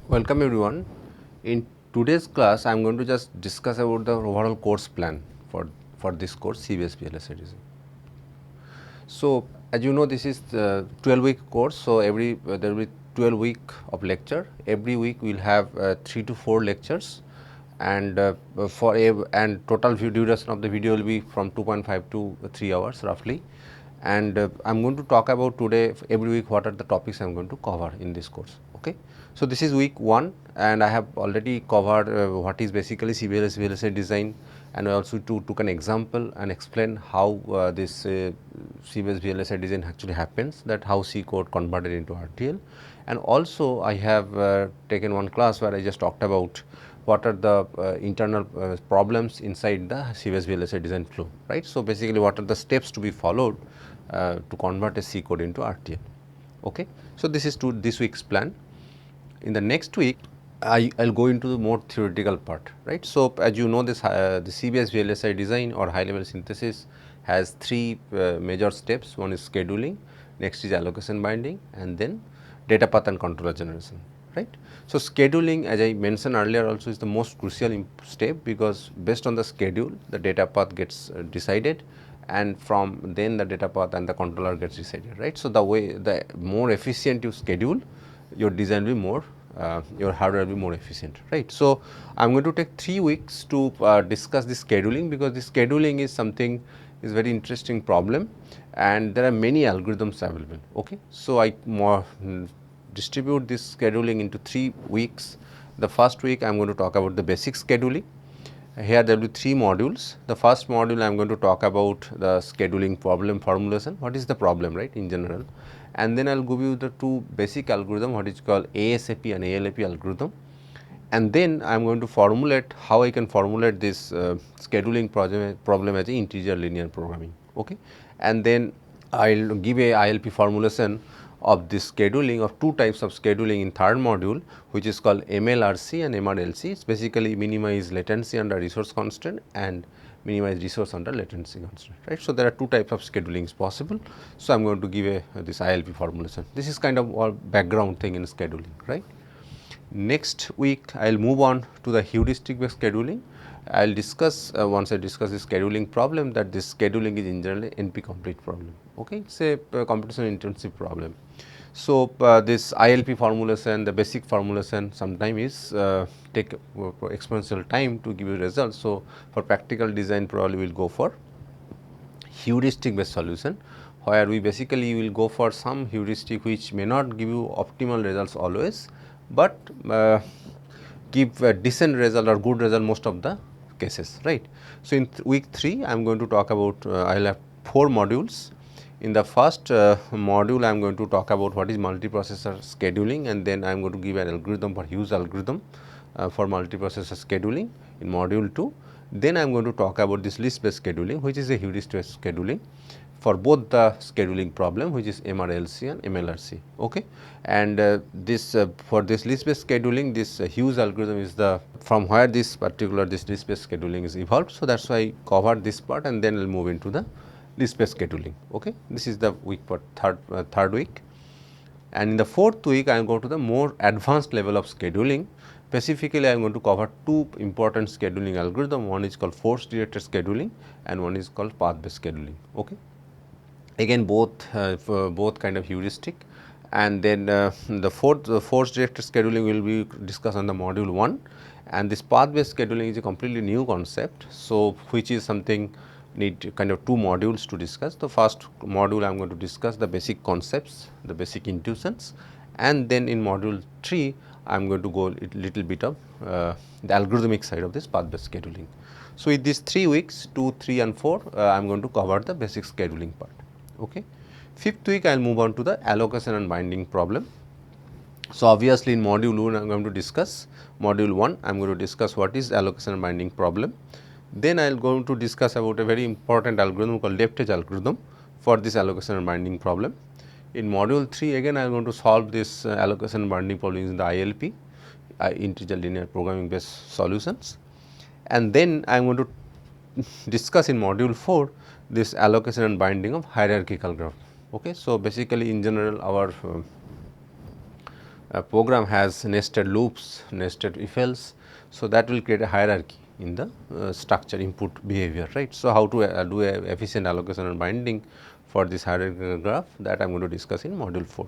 Welcome everyone. In today's class, I am going to just discuss about the overall course plan for this course CBS VLSI design. So, as you know, this is the 12-week course. So, there will be 12 week of lecture. Every week we will have 3 to 4 lectures, and and total duration of the video will be from 2.5 to 3 hours roughly. And I am going to talk about today every week what are the topics I am going to cover in this course. Okay. So, this is week 1 and I have already covered what is basically CBS VLSI design, and I also took an example and explain how this CBS VLSI design actually happens, that how C code converted into RTL. And also I have taken one class where I just talked about what are the internal problems inside the CBS VLSI design flow, right. So, basically what are the steps to be followed to convert a C code into RTL. Okay. So, this is this week's plan. In the next week, I'll go into the more theoretical part, right. So, as you know, the CBS VLSI design or high level synthesis has 3 major steps. One is scheduling, next is allocation binding, and then data path and controller generation, right. So, scheduling, as I mentioned earlier, also is the most crucial step, because based on the schedule the data path gets decided, and from then the data path and the controller gets decided, right. So, the more efficient you schedule, your design will be more, your hardware will be more efficient, right. So, I am going to take 3 weeks to discuss the scheduling, because the scheduling is something is very interesting problem, and there are many algorithms available. Okay. So, I distribute this scheduling into 3 weeks. The first week I am going to talk about the basic scheduling. Here there will be 3 modules. The first module I am going to talk about the scheduling problem formulation, what is the problem, right, in general, and then I will give you the 2 basic algorithm, what is called ASAP and ALAP algorithm, and then I am going to formulate how I can formulate this scheduling problem as a integer linear programming. Okay. And then I will give a ILP formulation of this scheduling of 2 types of scheduling in third module, which is called MLRC and MRLC. It is basically minimize latency under resource constraint and minimize resource under latency constraint, right. So, there are 2 types of scheduling is possible. So, I am going to give this ILP formulation. This is kind of a background thing in scheduling, right. Next week I will move on to the heuristic based scheduling. I will discuss once I discuss the scheduling problem, that this scheduling is in general NP-complete problem. Okay. It is a computation intensive problem. So, this ILP formulation, the basic formulation sometime is take exponential time to give you results. So, for practical design probably we will go for heuristic based solution, where we basically will go for some heuristic which may not give you optimal results always, but give a decent result or good result most of the cases, right. So, in week 3 I am going to talk about I will have 4 modules. In the first module I am going to talk about what is multiprocessor scheduling, and then I am going to give an algorithm for Hughes algorithm for multiprocessor scheduling in module 2. Then I am going to talk about this list based scheduling, which is a heuristic based scheduling for both the scheduling problem, which is MRLC and MLRC. Okay. And this for this list based scheduling, this Hughes algorithm is the from where this particular this list based scheduling is evolved. So, that is why I covered this part, and then I will move into the list based scheduling. Okay. This is the week for third week, and in the 4th week I am going to the more advanced level of scheduling. Specifically, I am going to cover 2 important scheduling algorithm. One is called force directed scheduling and one is called path based scheduling. Okay. Again both kind of heuristic, and then the force directed scheduling will be discussed on the module 1, and this path based scheduling is a completely new concept. So, which is something need kind of 2 modules to discuss. The first module I am going to discuss the basic concepts, the basic intuitions, and then in module 3 I am going to go little bit of the algorithmic side of this path based scheduling. So, with these 3 weeks 2, 3 and 4 I am going to cover the basic scheduling part. Okay. 5th week I will move on to the allocation and binding problem. So, obviously in module 1 I am going to discuss module 1 I am going to discuss what is allocation and binding problem. Then I will going to discuss about a very important algorithm called depth edge algorithm for this allocation and binding problem. In module 3 again I am going to solve this allocation and binding problem using the ILP, integer linear programming based solutions, and then I am going to discuss in module 4 this allocation and binding of hierarchical graph. Okay. So, basically in general our program has nested loops, nested if else. So, that will create a hierarchy in the structure input behavior, right. So, how to do a efficient allocation and binding for this hierarchical graph, that I am going to discuss in module 4.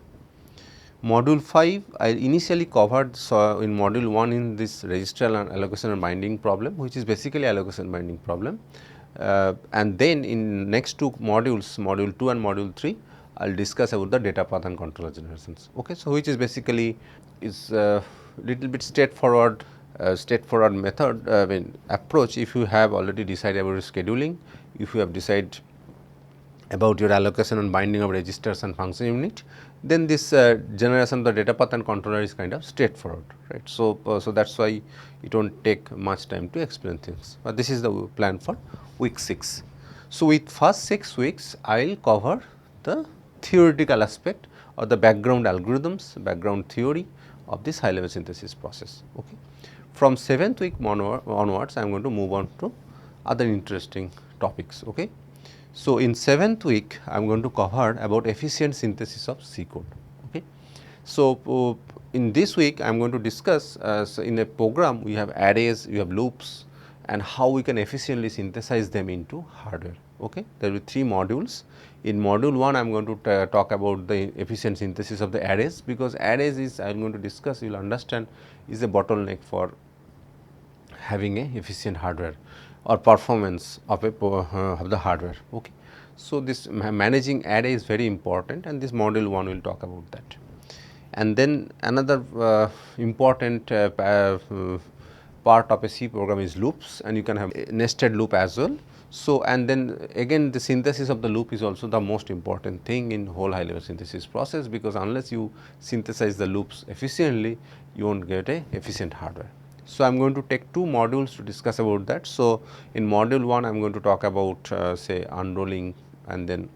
Module 5 I initially covered in module 1 in this registral and allocation and binding problem, which is basically allocation binding problem. And then in next two modules, module 2 and module 3, I will discuss about the data path and controller generations. Okay. So, which is basically is little bit straightforward method approach if you have already decided about scheduling, if you have decided about your allocation and binding of registers and function unit, then this generation of the data path and controller is kind of straightforward, right. So, so that is why it will not take much time to explain things, but this is the plan for week 6. So, with first 6 weeks I will cover the theoretical aspect or the background algorithms, background theory of this high level synthesis process. Okay. From 7th week onwards I am going to move on to other interesting topics. Okay. So, in 7th week I am going to cover about efficient synthesis of C code. Okay. So, in this week I am going to discuss so in a program we have arrays, we have loops, and how we can efficiently synthesize them into hardware. Okay. There will be 3 modules. In module 1 I am going to talk about the efficient synthesis of the arrays, because arrays is I am going to discuss, you will understand, is a bottleneck for having a efficient hardware or performance of a of the hardware. Okay. So, this managing array is very important, and this module 1 will talk about that. And then another important part of a C program is loops, and you can have a nested loop as well. So, and then again the synthesis of the loop is also the most important thing in whole high level synthesis process, because unless you synthesize the loops efficiently, you will not get a efficient hardware. So, I am going to take 2 modules to discuss about that. So, in module 1 I am going to talk about say unrolling and then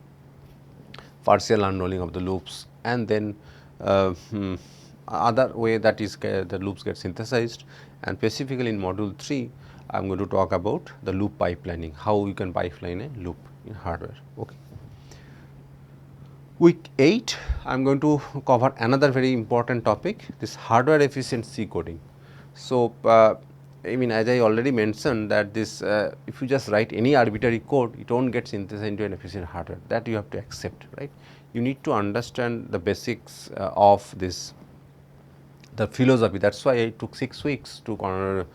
partial unrolling of the loops, and then other way that is the loops get synthesized, and specifically in module 3 I am going to talk about the loop pipelining, how you can pipeline a loop in hardware. Okay. Week 8 I am going to cover another very important topic, this hardware efficient C coding. So, I mean, as I already mentioned that this if you just write any arbitrary code, it will not get synthesized into an efficient hardware, that you have to accept, right. You need to understand the basics of this, the philosophy. That is why I took 6 weeks to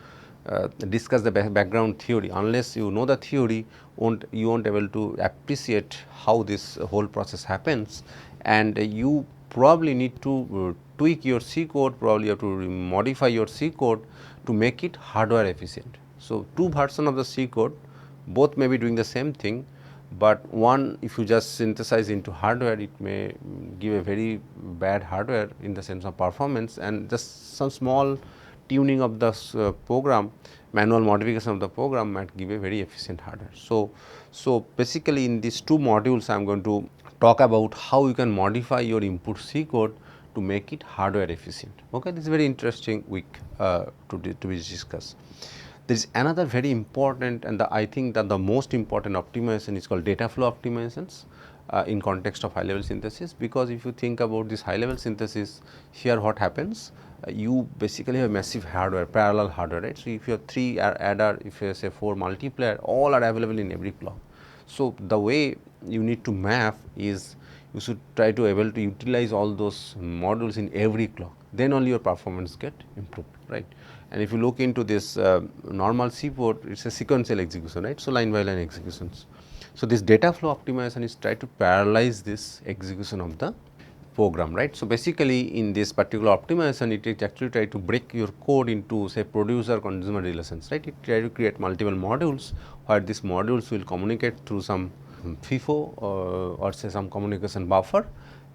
discuss the background theory. Unless you know the theory, you won't able to appreciate how this whole process happens, and you probably need to tweak your C code, probably you have to modify your C code to make it hardware efficient. So, 2 versions of the C code, both may be doing the same thing, but one if you just synthesize into hardware, it may give a very bad hardware in the sense of performance, and just some small tuning of the program, manual modification of the program might give a very efficient hardware. So, basically in these 2 modules I am going to talk about how you can modify your input C code to make it hardware efficient. Okay. This is a very interesting week to be discussed. There is another very important, and I think that the most important optimization is called data flow optimizations in context of high level synthesis, because if you think about this high level synthesis, here what happens, you basically have massive hardware, parallel hardware, right. So, if you have 3 adder, if you say 4 multiplier, all are available in every clock. So, the way you need to map is you should try to able to utilize all those modules in every clock, then only your performance get improved, right. And if you look into this normal C code, it is a sequential execution, right. So, line by line executions. So, this data flow optimization is try to parallelize this execution of the program, right. So, basically in this particular optimization, it is actually try to break your code into say producer consumer relations, right. It try to create multiple modules, where these modules will communicate through some FIFO or say some communication buffer,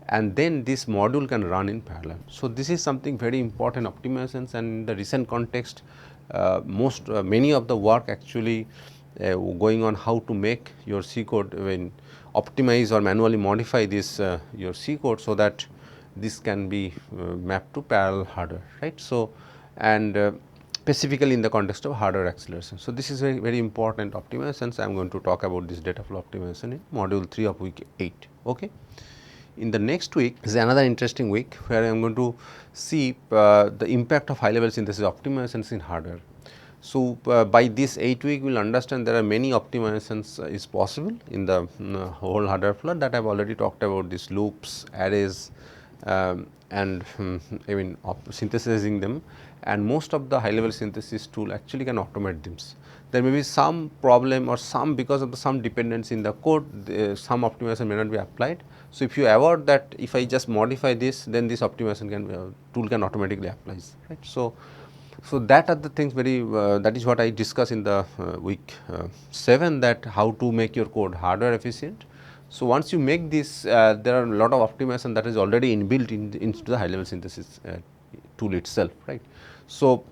and then this module can run in parallel. So, this is something very important optimizations, and in the recent context many of the work actually going on how to make your C code when optimize or manually modify this your C code, so that this can be mapped to parallel hardware, right. So, and specifically in the context of hardware acceleration. So, this is very, very important optimizations. I am going to talk about this data flow optimization in module 3 of week 8. Okay. in the next week is another interesting week where I am going to see the impact of high level synthesis optimizations in hardware. So, by this 8 week we will understand there are many optimizations is possible in the whole hardware flow that I have already talked about, these loops, arrays, and I mean synthesizing them, and most of the high level synthesis tool actually can automate them. There may be some problem or some because of some dependency in the code, some optimization may not be applied. So, if you avoid that, if I just modify this, then this optimization can tool can automatically apply, right. So, that are the things very that is what I discuss in the week 7, that how to make your code hardware efficient. So, once you make this there are a lot of optimization that is already inbuilt into the high level synthesis tool itself, right. So,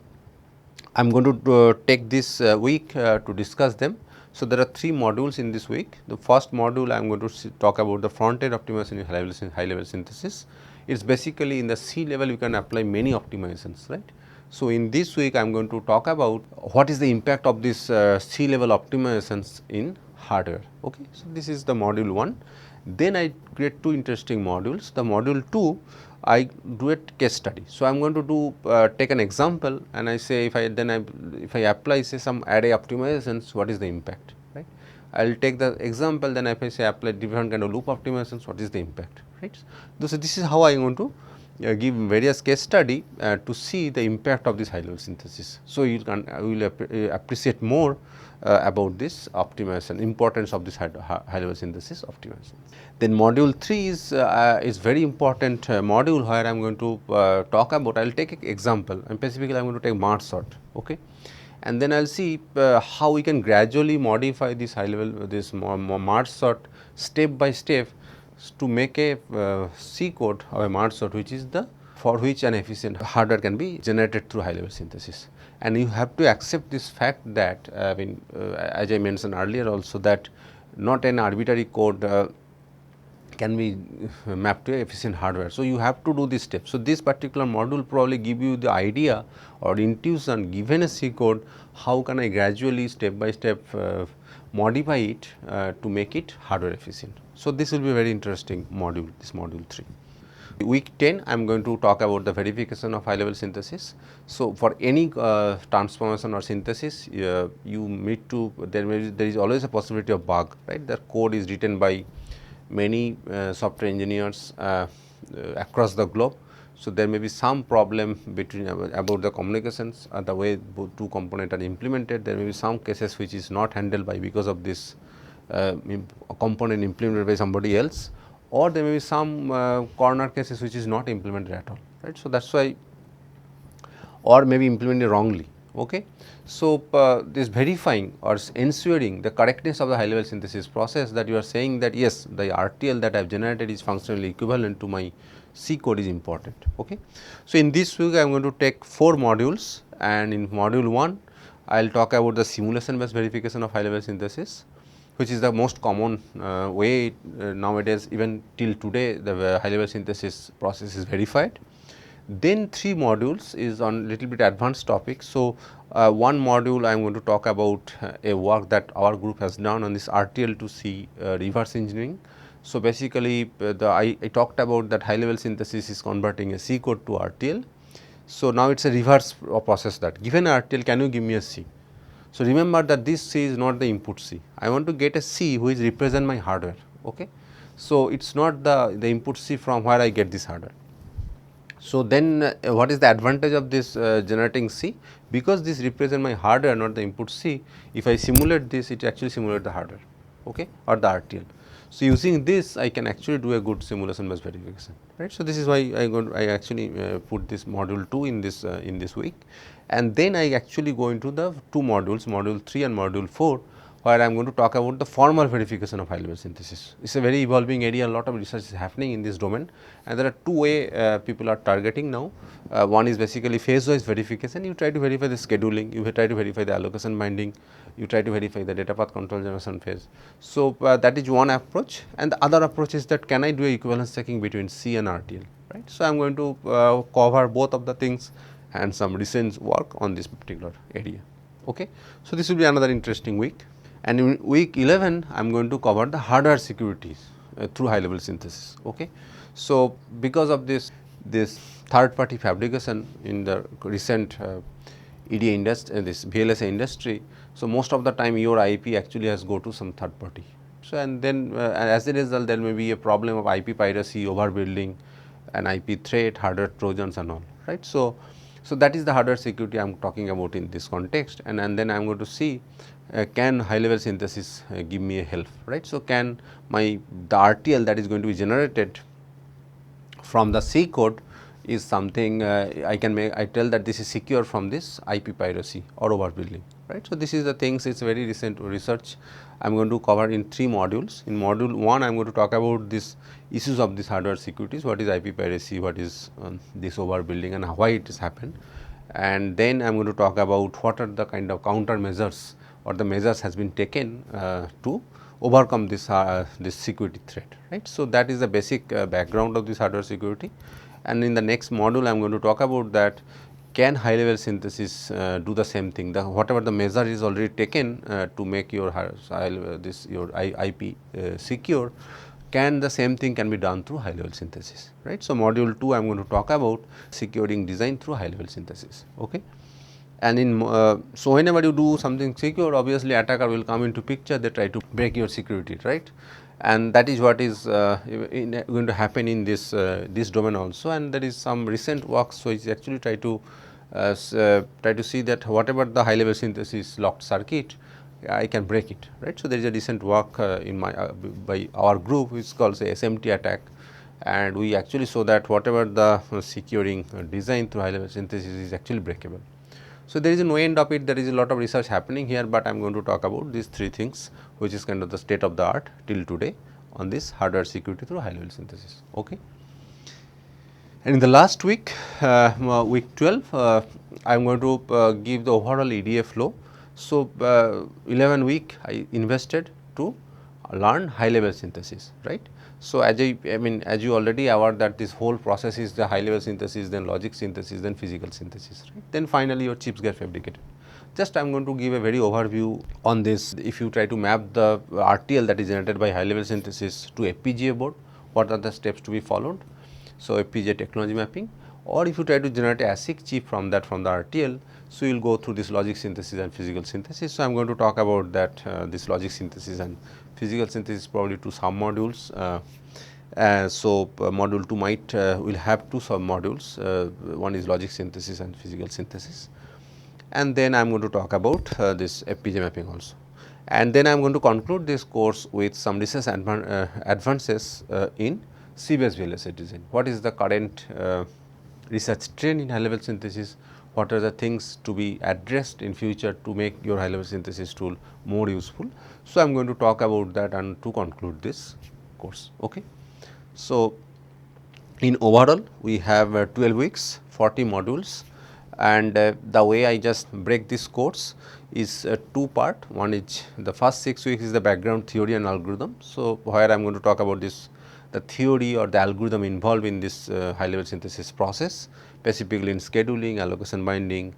I am going to take this week to discuss them. So, there are 3 modules in this week. The first module I am going to talk about the front end optimization in high level synthesis. It is basically in the C level you can apply many optimizations, right. So, in this week I am going to talk about what is the impact of this C level optimizations in hardware. Okay. So, this is the module 1. Then I create 2 interesting modules. The module 2 I do a case study. So, I am going to do take an example and I say if I apply say some array optimizations, what is the impact, right. I will take the example, then if I say apply different kind of loop optimizations, what is the impact, right. So, this is how I am going to give various case study to see the impact of this high level synthesis. So, you can will appreciate more about this optimization, importance of this high level synthesis optimization. Then module 3 is very important module where I am going to talk about. I will take an example, and specifically I am going to take merge sort, okay. And then I will see how we can gradually modify this high level this merge sort step by step to make a C code or a merge sort, which is the for which an efficient hardware can be generated through high level synthesis. And you have to accept this fact that as I mentioned earlier also, that not an arbitrary code can be mapped to efficient hardware. So, you have to do this step. So, this particular module probably give you the idea or intuition, given a C code, how can I gradually step by step modify it to make it hardware efficient. So, this will be a very interesting module, this module 3. Week 10 I am going to talk about the verification of high level synthesis. So, for any transformation or synthesis you need to there is always a possibility of bug, right. The code is written by many software engineers across the globe. So, there may be some problem between about the communications the way both 2 components are implemented. There may be some cases which is not handled by because of this component implemented by somebody else, or there may be some corner cases which is not implemented at all, right. So, that is why, or maybe implemented wrongly. Okay. So, this verifying or ensuring the correctness of the high level synthesis process, that you are saying that yes, the RTL that I have generated is functionally equivalent to my C code is important. Okay. So, in this week I am going to take 4 modules, and in module 1 I will talk about the simulation based verification of high level synthesis, which is the most common way nowadays, even till today the high level synthesis process is verified. Then 3 modules is on little bit advanced topic. So, one module I am going to talk about a work that our group has done on this RTL to C reverse engineering. So, basically I talked about that high level synthesis is converting a C code to RTL. So, now it is a reverse process, that given a RTL, can you give me a C. So, remember that this C is not the input C, I want to get a C which represent my hardware. Okay. So, it is not the input C from where I get this hardware. So, then what is the advantage of this generating C? Because this represent my hardware, not the input C, if I simulate this, it actually simulate the hardware, okay, or the RTL. So, using this I can actually do a good simulation based verification, right. So, this is why I actually put this module 2 in this week, and then I actually go into the 2 modules, module 3 and module 4, where I am going to talk about the formal verification of high level synthesis. It is a very evolving area, a lot of research is happening in this domain, and there are 2 ways people are targeting now. One is basically phase wise verification. You try to verify the scheduling, you try to verify the allocation binding, you try to verify the data path control generation phase. So, that is one approach, and the other approach is that can I do a equivalence checking between C and RTL, right. So, I am going to cover both of the things and some recent work on this particular area. Okay. So, this will be another interesting week. And in week 11 I am going to cover the hardware securities through high level synthesis. Okay. So, because of this third party fabrication in the recent EDA industry, this VLSI industry, so most of the time your IP actually has go to some third party. So, and then as a result there may be a problem of IP piracy, overbuilding and IP threat, hardware trojans and all, right. So, that is the hardware security I am talking about in this context, and then I am going to see can high level synthesis give me a help, right. So, can the RTL that is going to be generated from the C code is something I tell that this is secure from this IP piracy or overbuilding, right. So, this is the things, it is very recent research I am going to cover in 3 modules. In module 1 I am going to talk about this issues of this hardware securities, what is IP piracy, what is this overbuilding and why it has happened, and then I am going to talk about what are the kind of countermeasures or the measures has been taken to overcome this security threat, right. So, that is the basic background of this hardware security, and in the next module I am going to talk about that can high level synthesis do the same thing, whatever the measure is already taken to make your your IP secure, can the same thing can be done through high level synthesis, right. So, module 2 I am going to talk about securing design through high level synthesis. Okay. And in so whenever you do something secure, obviously attacker will come into picture, they try to break your security, right, and that is what is going to happen in this domain also, and there is some recent works which actually try to see that whatever the high level synthesis locked circuit, I can break it, right. So, there is a recent work in my by our group which is called say SMT attack, and we actually show that whatever the securing design through high level synthesis is actually breakable. So, there is no end of it, there is a lot of research happening here, but I am going to talk about these 3 things which is kind of the state of the art till today on this hardware security through high level synthesis. Okay. And in the last week, week 12, I am going to give the overall EDA flow. So, 11 week I invested to learn high level synthesis, right. So, as as you already aware that this whole process is the high level synthesis, then logic synthesis, then physical synthesis, right. Then finally, your chips get fabricated. Just I am going to give a very overview on this. If you try to map the RTL that is generated by high level synthesis to FPGA board, what are the steps to be followed? So, FPGA technology mapping, or if you try to generate a ASIC chip from that from the RTL, so you will go through this logic synthesis and physical synthesis. So, I am going to talk about that this logic synthesis and physical synthesis probably 2 sub modules. Module 2 might will have 2 sub modules, one is logic synthesis and physical synthesis, and then I am going to talk about this FPGA mapping also, and then I am going to conclude this course with some research advances in C-based VLSI design. What is the current research trend in high level synthesis, what are the things to be addressed in future to make your high level synthesis tool more useful. So, I am going to talk about that and to conclude this course. Okay. So, in overall we have 12 weeks, 40 modules, and the way I just break this course is 2 part. One is the first 6 weeks is the background theory and algorithm. So, where I am going to talk about this the theory or the algorithm involved in this high level synthesis process, specifically in scheduling, allocation binding,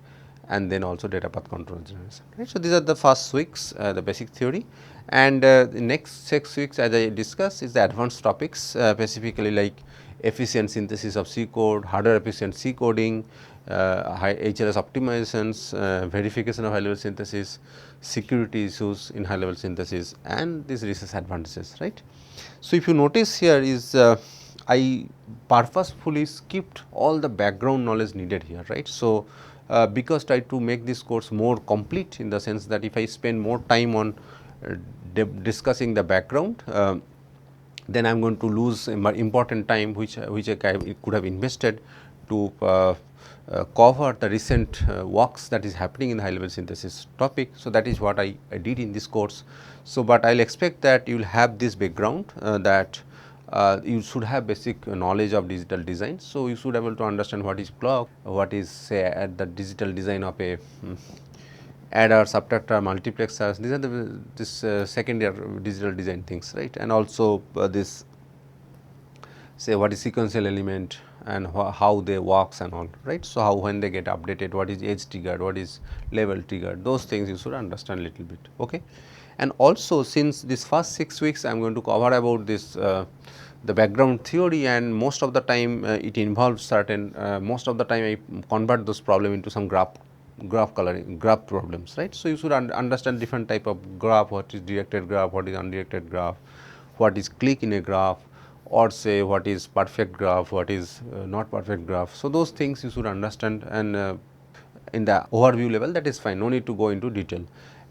and then also data path control generation, right. So, these are the first weeks the basic theory, and the next 6 weeks as I discussed is the advanced topics specifically like efficient synthesis of C code, hardware efficient C coding, high HLS optimizations, verification of high level synthesis, security issues in high level synthesis, and these research advantages, right. So, if you notice here is I purposefully skipped all the background knowledge needed here, right. So, because try to make this course more complete in the sense that if I spend more time on discussing the background, then I am going to lose important time which I could have invested to cover the recent works that is happening in the high level synthesis topic. So, that is what I did in this course. So, but I will expect that you will have this background that you should have basic knowledge of digital design. So, you should be able to understand what is clock, what is say at the digital design of a adder, subtractor, multiplexers. These are this second year digital design things, right, and also this say what is sequential element and how they works and all, right. So, how when they get updated, what is edge triggered, what is level triggered, those things you should understand little bit. Okay. And also, since this first 6 weeks I am going to cover about this the background theory, and most of the time it involves certain most of the time I convert those problem into some graph coloring, graph problems, right. So, you should understand different type of graph, what is directed graph, what is undirected graph, what is clique in a graph, or say what is perfect graph, what is not perfect graph. So, those things you should understand, and in the overview level, that is fine, no need to go into detail.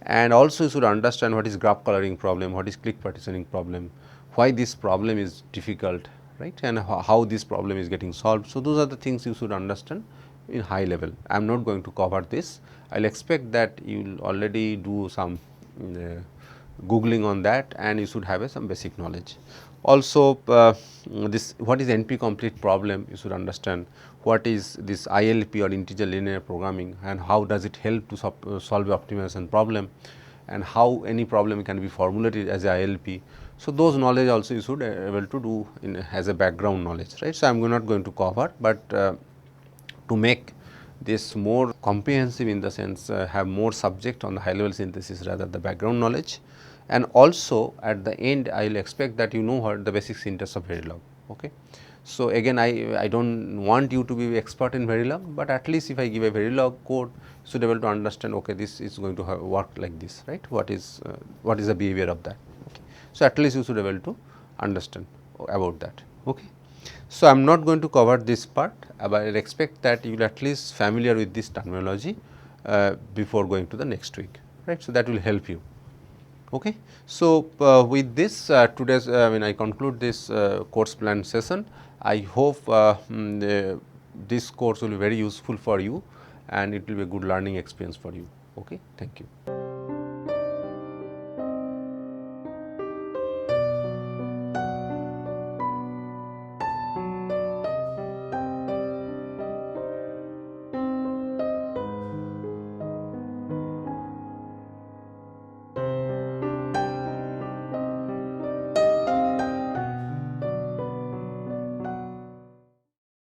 And also you should understand what is graph coloring problem, what is clique partitioning problem, why this problem is difficult, right, and how this problem is getting solved. So, those are the things you should understand in high level. I am not going to cover this. I will expect that you will already do some googling on that, and you should have some basic knowledge. Also, this what is NP-complete problem, you should understand what is this ILP or integer linear programming, and how does it help to solve the optimization problem, and how any problem can be formulated as a ILP. So, those knowledge also you should able to do in as a background knowledge, right. So, I am not going to cover, but to make this more comprehensive, in the sense have more subject on the high level synthesis rather the background knowledge. And also at the end I will expect that you know what the basic syntax of Verilog. Okay. So, again I do not want you to be expert in Verilog, but at least if I give a Verilog code, you should be able to understand, okay, this is going to work like this, right, what is the behavior of that. Okay. So, at least you should be able to understand about that. Okay. So, I am not going to cover this part, but I expect that you will at least familiar with this terminology before going to the next week, right. So, that will help you. Okay. So, with this today's I conclude this course plan session. I hope this course will be very useful for you, and it will be a good learning experience for you. Okay. Thank you.